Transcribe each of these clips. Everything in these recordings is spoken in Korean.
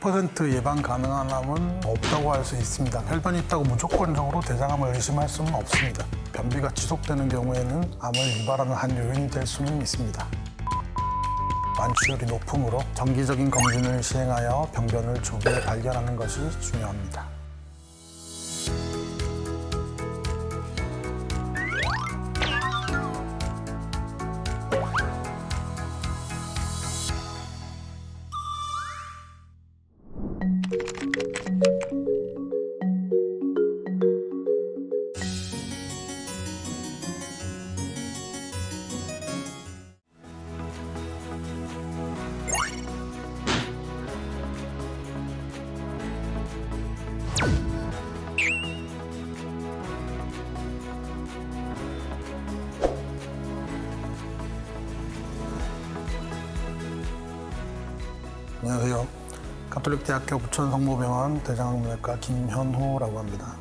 100% 예방 가능한 암은 없다고 할 수 있습니다. 혈변이 있다고 무조건적으로 대장암을 의심할 수는 없습니다. 변비가 지속되는 경우에는 암을 유발하는 한 요인이 될 수는 있습니다. 완치율이 높으므로 정기적인 검진을 시행하여 병변을 조기에 발견하는 것이 중요합니다. 안녕하세요. 가톨릭대학교 부천성모병원 대장암내과 김현호라고 합니다.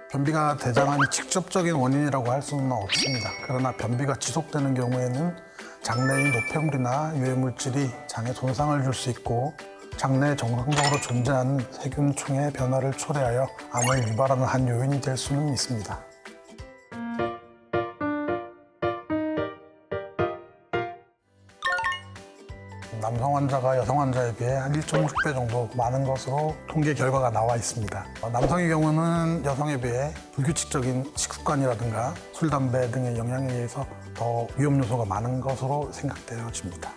변비가 대장암이 직접적인 원인이라고 할 수는 없습니다. 그러나 변비가 지속되는 경우에는 장내의 노폐물이나 유해물질이 장에 손상을 줄 수 있고 장내에 정상적으로 존재하는 세균총의 변화를 초래하여 암을 유발하는 한 요인이 될 수는 있습니다. 남성 환자가 여성 환자에 비해 한 1.6배 정도 많은 것으로 통계 결과가 나와 있습니다. 남성의 경우는 여성에 비해 불규칙적인 식습관이라든가 술, 담배 등의 영향에 의해서 더 위험 요소가 많은 것으로 생각되어집니다.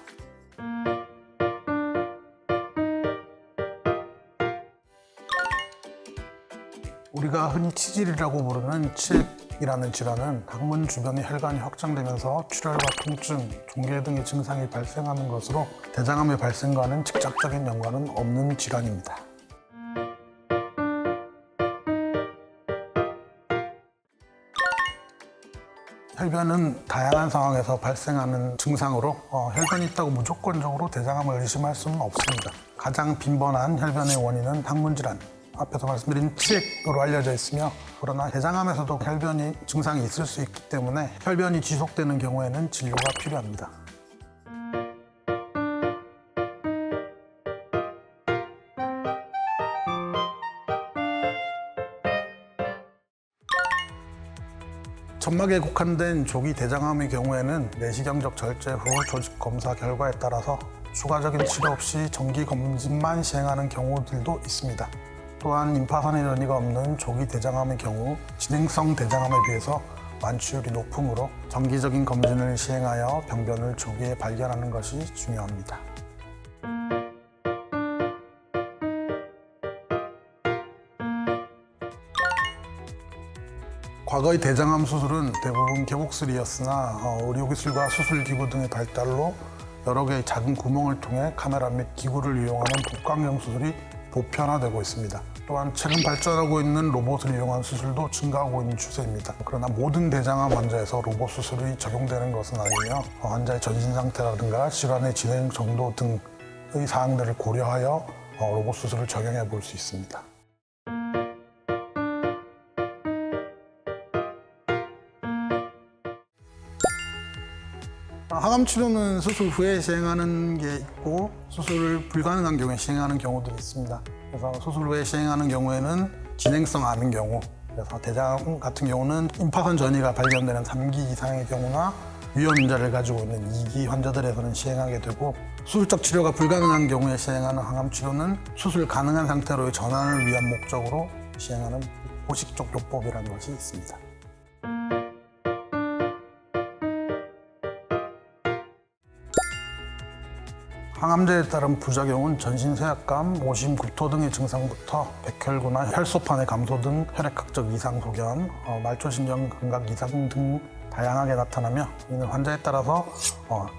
우리가 흔히 치질이라고 부르는 치액이라는 질환은 항문 주변의 혈관이 확장되면서 출혈과 통증, 종괴 등의 증상이 발생하는 것으로 대장암의 발생과는 직접적인 연관은 없는 질환입니다. 혈변은 다양한 상황에서 발생하는 증상으로 혈변이 있다고 무조건적으로 대장암을 의심할 수는 없습니다. 가장 빈번한 혈변의 원인은 항문질환, 앞에서 말씀드린 치액으로 알려져 있으며 그러나 대장암에서도 혈변이 증상이 있을 수 있기 때문에 혈변이 지속되는 경우에는 진료가 필요합니다. 점막에 국한된 조기 대장암의 경우에는 내시경적 절제 후 조직 검사 결과에 따라서 추가적인 치료 없이 정기 검진만 시행하는 경우들도 있습니다. 또한 임파선의 전이가 없는 조기 대장암의 경우 진행성 대장암에 비해서 완치율이 높으므로 정기적인 검진을 시행하여 병변을 조기에 발견하는 것이 중요합니다. 과거의 대장암 수술은 대부분 개복술이었으나 의료기술과 수술기구 등의 발달로 여러 개의 작은 구멍을 통해 카메라 및 기구를 이용하는 복강경 수술이 보편화되고 있습니다. 또한 최근 발전하고 있는 로봇을 이용한 수술도 증가하고 있는 추세입니다. 그러나 모든 대장암 환자에서 로봇 수술이 적용되는 것은 아니며 환자의 전신 상태라든가 질환의 진행 정도 등의 사항들을 고려하여 로봇 수술을 적용해 볼 수 있습니다. 항암 치료는 수술 후에 시행하는 게 있고 수술을 불가능한 경우에 시행하는 경우들이 있습니다. 그래서 수술 후에 시행하는 경우에는 진행성 암인 경우, 그래서 대장암 같은 경우는 임파선 전이가 발견되는 3기 이상의 경우나 위험 인자를 가지고 있는 2기 환자들에서는 시행하게 되고 수술적 치료가 불가능한 경우에 시행하는 항암 치료는 수술 가능한 상태로의 전환을 위한 목적으로 시행하는 보식적 요법이라는 것이 있습니다. 항암제에 따른 부작용은 전신 쇠약감, 오심, 구토 등의 증상부터 백혈구나 혈소판의 감소 등 혈액학적 이상 소견, 말초신경 감각 이상 등 다양하게 나타나며 이는 환자에 따라서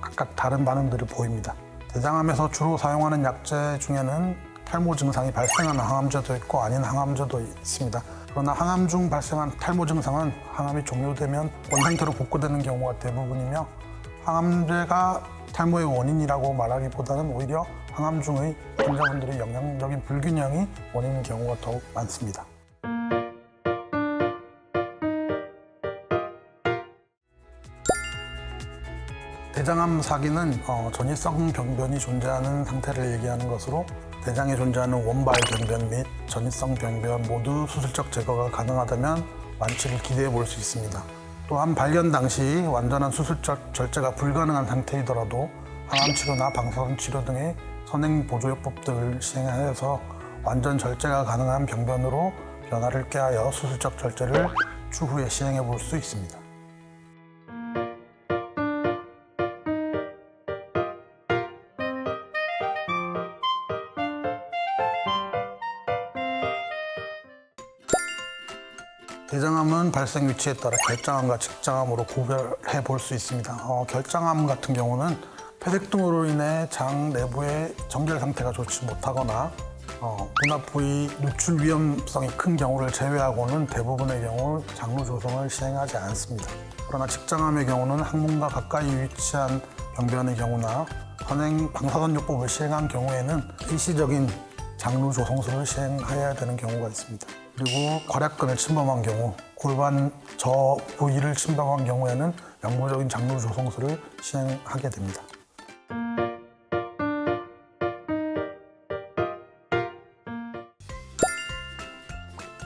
각각 다른 반응들을 보입니다. 대장암에서 주로 사용하는 약제 중에는 탈모 증상이 발생하는 항암제도 있고 아닌 항암제도 있습니다. 그러나 항암 중 발생한 탈모 증상은 항암이 종료되면 원상태로 복구되는 경우가 대부분이며 항암제가 탈모의 원인이라고 말하기보다는 오히려 항암 중의 환자분들의 영양적인 불균형이 원인인 경우가 더욱 많습니다. 대장암 사기는 전이성 병변이 존재하는 상태를 얘기하는 것으로 대장에 존재하는 원발 병변 및 전이성 병변 모두 수술적 제거가 가능하다면 완치를 기대해 볼 수 있습니다. 또한 발견 당시 완전한 수술적 절제가 불가능한 상태이더라도 항암 치료나 방사선 치료 등의 선행 보조요법들을 시행하여서 완전 절제가 가능한 병변으로 변화를 꾀하여 수술적 절제를 추후에 시행해 볼 수 있습니다. 대장암은 발생 위치에 따라 결장암과 직장암으로 구별해 볼 수 있습니다. 결장암 같은 경우는 폐색 등으로 인해 장 내부의 정결 상태가 좋지 못하거나 분화 부위 노출 위험성이 큰 경우를 제외하고는 대부분의 경우 장루 조성을 시행하지 않습니다. 그러나 직장암의 경우는 항문과 가까이 위치한 병변의 경우나 선행 방사선요법을 시행한 경우에는 일시적인 장루 조성술을 시행해야 되는 경우가 있습니다. 그리고 괄약근을 침범한 경우, 골반 저 부위를 침범한 경우에는 영구적인 장루 조성술을 시행하게 됩니다.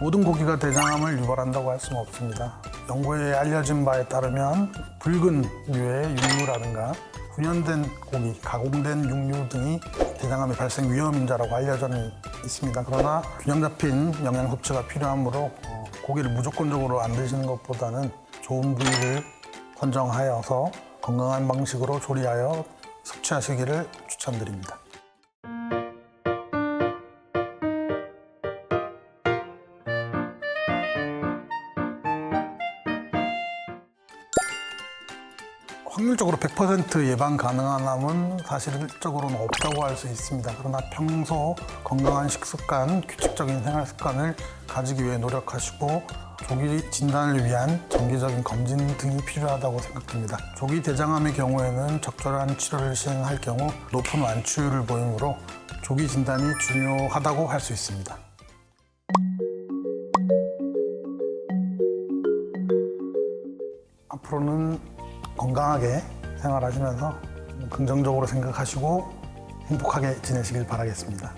모든 고기가 대장암을 유발한다고 할 수는 없습니다. 연구에 알려진 바에 따르면 붉은 류의 육류라든가 훈연된 고기, 가공된 육류 등이 대장암의 발생 위험인자라고 알려져 있습니다. 그러나 균형 잡힌 영양 섭취가 필요하므로 고기를 무조건적으로 안 드시는 것보다는 좋은 부위를 선정하여서 건강한 방식으로 조리하여 섭취하시기를 추천드립니다. 확률적으로 100% 예방 가능한 암은 사실적으로는 없다고 할 수 있습니다. 그러나 평소 건강한 식습관, 규칙적인 생활 습관을 가지기 위해 노력하시고 조기 진단을 위한 정기적인 검진 등이 필요하다고 생각됩니다. 조기 대장암의 경우에는 적절한 치료를 시행할 경우 높은 완치율을 보이므로 조기 진단이 중요하다고 할 수 있습니다. 앞으로는 건강하게 생활하시면서 긍정적으로 생각하시고 행복하게 지내시길 바라겠습니다.